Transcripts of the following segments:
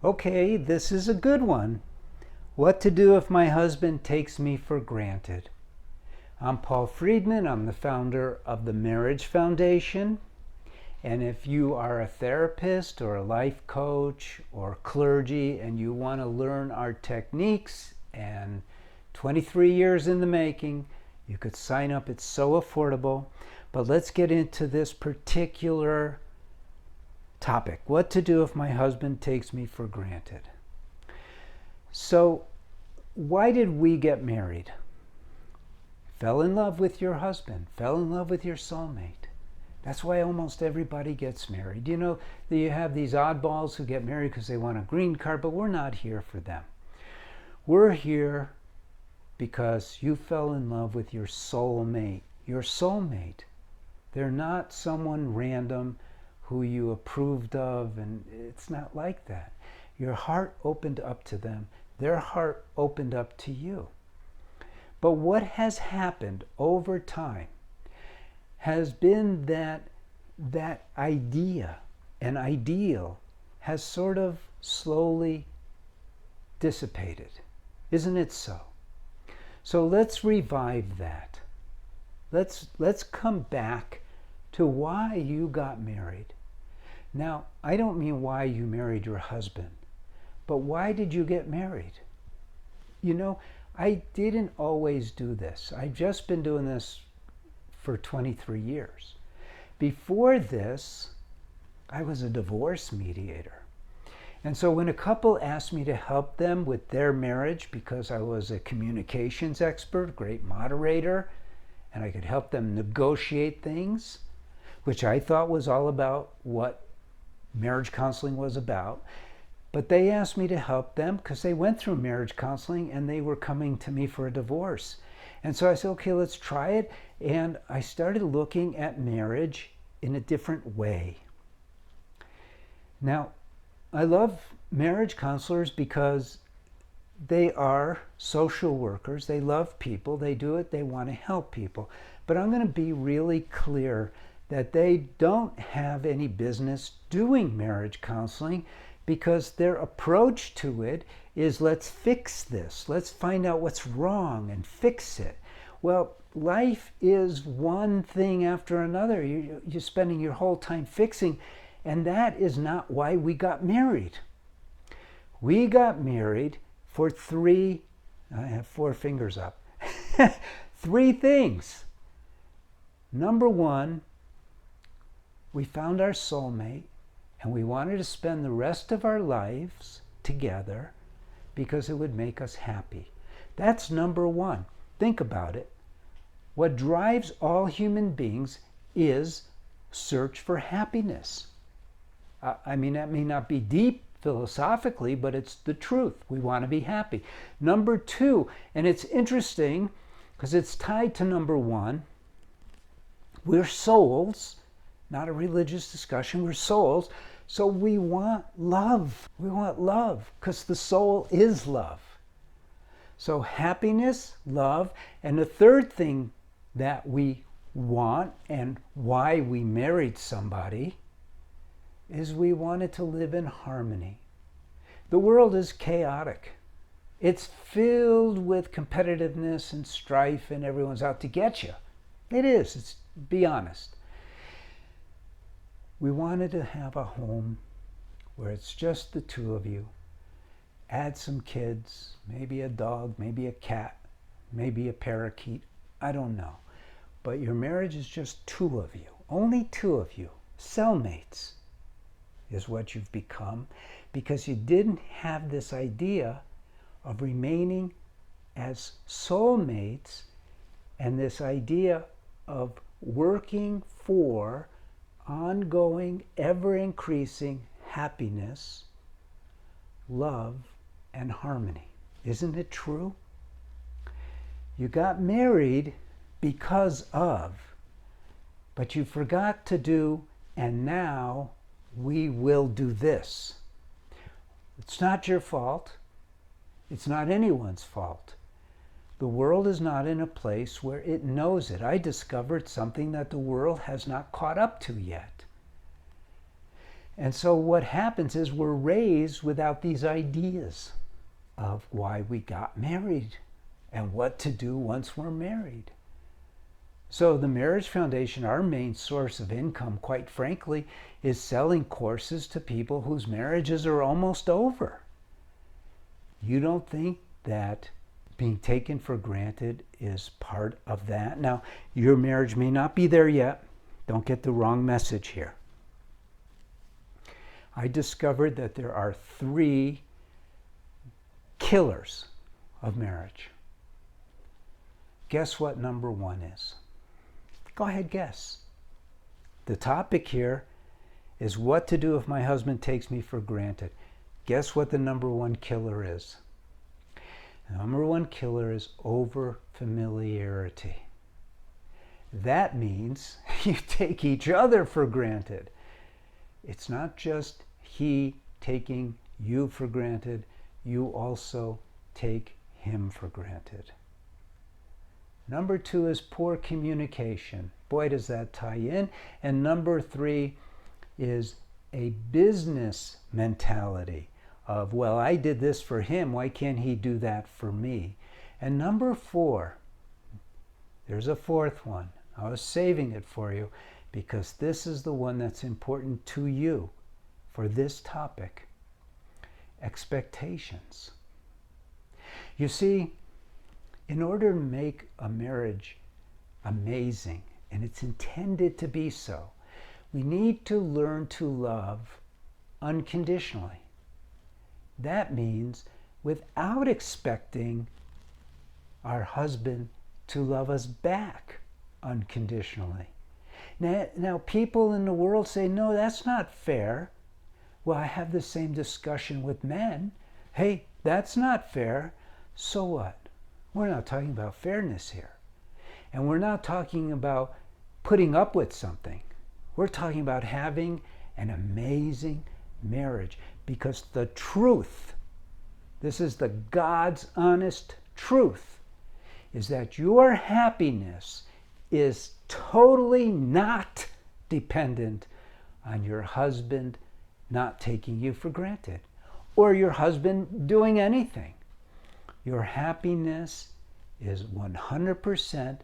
Okay, this is a good one. What to do if my husband takes me for granted? I'm Paul Friedman. I'm the founder of the Marriage Foundation. And if you are a therapist or a life coach or clergy and you want to learn our techniques, and 23 years in the making, you could sign up. It's so affordable. But let's get into this particular topic. What to do if my husband takes me for granted? So, why did we get married? Fell in love with your husband, fell in love with your soulmate. That's why almost everybody gets married. You know, you have these oddballs who get married because they want a green card, but we're not here for them. We're here because you fell in love with your soulmate. Your soulmate. They're not someone random who you approved of, and it's not like that. Your heart opened up to them. Their heart opened up to you. But what has happened over time has been that idea, an ideal, has sort of slowly dissipated. Isn't it so? So let's revive that. Let's come back to why you got married. Now, I don't mean why you married your husband, but why did you get married? You know, I didn't always do this. I've just been doing this for 23 years. Before this, I was a divorce mediator. And so when a couple asked me to help them with their marriage, because I was a communications expert, great moderator, and I could help them negotiate things, which I thought was all about what marriage counseling was about. But they asked me to help them because they went through marriage counseling and they were coming to me for a divorce. And so I said, okay, let's try it. And I started looking at marriage in a different way. Now, I love marriage counselors because they are social workers. They love people. They do it. They want to help people. But I'm going to be really clear that they don't have any business doing marriage counseling because their approach to it is, let's fix this. Let's find out what's wrong and fix it. Well, life is one thing after another. You're spending your whole time fixing, and that is not why we got married. We got married for three, I have four fingers up, three things. Number one, we found our soulmate and we wanted to spend the rest of our lives together because it would make us happy. That's number one. Think about it. What drives all human beings is search for happiness. I mean, that may not be deep philosophically, but it's the truth. We want to be happy. Number two, and it's interesting because it's tied to number one, we're souls, not a religious discussion, we're souls, so we want love. We want love because the soul is love. So happiness, love, and the third thing that we want and why we married somebody is we wanted to live in harmony. The world is chaotic. It's filled with competitiveness and strife and everyone's out to get you. It is, be honest. We wanted to have a home where it's just the two of you. Add some kids, maybe a dog, maybe a cat, maybe a parakeet, I don't know. But your marriage is just two of you, only two of you. Cellmates is what you've become because you didn't have this idea of remaining as soulmates and this idea of working for ongoing, ever-increasing happiness, love, and harmony. Isn't it true? You got married because of, but you forgot to do, and now we will do this. It's not your fault. It's not anyone's fault. The world is not in a place where it knows it. I discovered something that the world has not caught up to yet. And so what happens is we're raised without these ideas of why we got married and what to do once we're married. So the Marriage Foundation, our main source of income, quite frankly, is selling courses to people whose marriages are almost over. You don't think that being taken for granted is part of that? Now, your marriage may not be there yet. Don't get the wrong message here. I discovered that there are 3 killers of marriage. Guess what number 1 is? Go ahead, guess. The topic here is what to do if my husband takes me for granted. Guess what the number 1 killer is? The number 1 killer is over-familiarity. That means you take each other for granted. It's not just he taking you for granted, you also take him for granted. Number 2 is poor communication. Boy, does that tie in. And number 3 is a business mentality of, well, I did this for him, why can't he do that for me? And number 4, there's a 4th one. I was saving it for you because this is the one that's important to you for this topic. Expectations. You see, in order to make a marriage amazing, and it's intended to be so, we need to learn to love unconditionally. That means without expecting our husband to love us back unconditionally. Now people in the world say, no, that's not fair. Well, I have the same discussion with men. Hey, that's not fair. So what? We're not talking about fairness here. And we're not talking about putting up with something. We're talking about having an amazing marriage. Because the truth, this is the God's honest truth, is that your happiness is totally not dependent on your husband not taking you for granted or your husband doing anything. Your happiness is 100%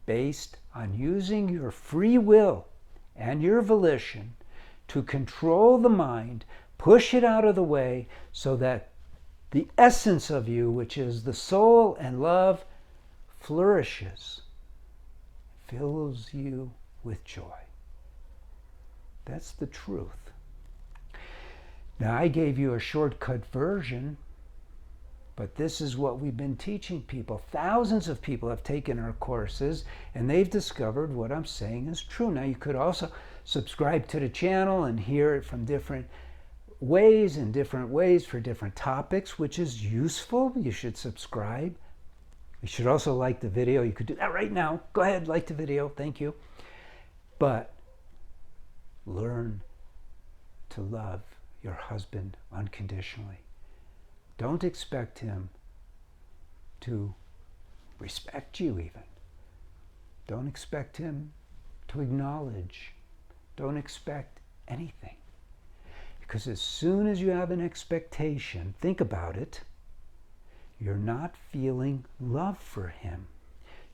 based on using your free will and your volition to control the mind, push it out of the way so that the essence of you, which is the soul and love, flourishes, fills you with joy. That's the truth. Now, I gave you a shortcut version, but this is what we've been teaching people. Thousands of people have taken our courses, and they've discovered what I'm saying is true. Now, you could also subscribe to the channel and hear it from different ways, in different ways for different topics, which is useful. You should subscribe. You should also like the video. You could do that right now. Go ahead, like the video. Thank you. But learn to love your husband unconditionally. Don't expect him to respect you even. Don't expect him to acknowledge. Don't expect anything. Because as soon as you have an expectation, think about it, you're not feeling love for him.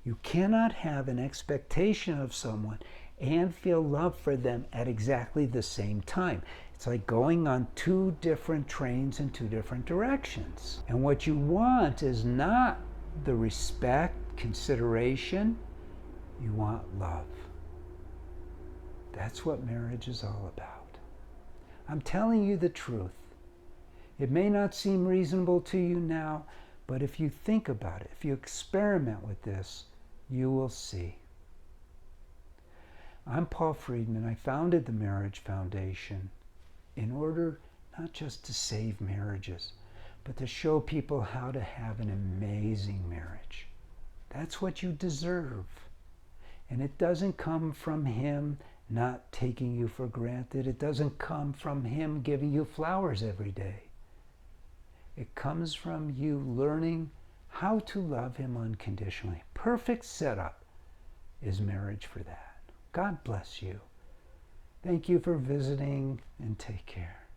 You cannot have an expectation of someone and feel love for them at exactly the same time. It's like going on 2 different trains in 2 different directions. And what you want is not the respect, consideration. You want love. That's what marriage is all about. I'm telling you the truth. It may not seem reasonable to you now, but if you think about it, if you experiment with this, you will see. I'm Paul Friedman. I founded the Marriage Foundation in order not just to save marriages, but to show people how to have an amazing marriage. That's what you deserve. And it doesn't come from him not taking you for granted. It doesn't come from him giving you flowers every day. It comes from you learning how to love him unconditionally. Perfect setup is marriage for that. God bless you. Thank you for visiting, and take care.